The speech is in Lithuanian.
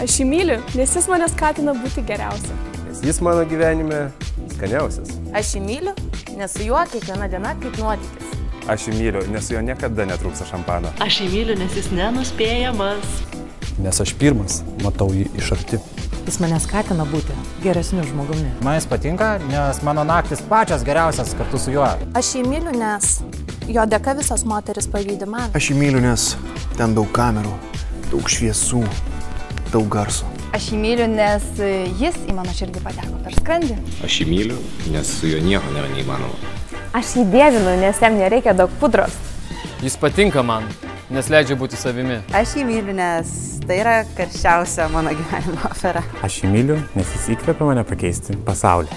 Aš jį myliu, nes jis mane skatina būti geriausia. Nes jis mano gyvenime skaniausias. Aš jį myliu, nes su juo kiekviena diena kaip nuotykis. Aš jį myliu, nes su juo niekada netrūksta šampano. Aš jį myliu, nes jis nenuspėjamas. Nes aš pirmas matau jį iš arti. Jis mane skatina būti geresniu žmogumi. Man jis patinka, nes mano naktis pačios geriausias kartu su juo. Aš jį myliu, nes jo dėka visos moteris pavydi man. Aš jį myliu, nes ten daug kamerų, daug šviesų, daug garso. Aš jį myliu, nes jis į mano širdį pateko per skrandį. Aš jį myliu, nes su juo nieko nėra neįmanoma. Aš jį dievinu, nes jam nereikia daug pudros. Jis patinka man, nes leidžia būti savimi. Aš jį myliu, nes tai yra karščiausia mano gyvenimo afera. Aš jį myliu, nes jis įkvepia mane pakeisti pasaulį.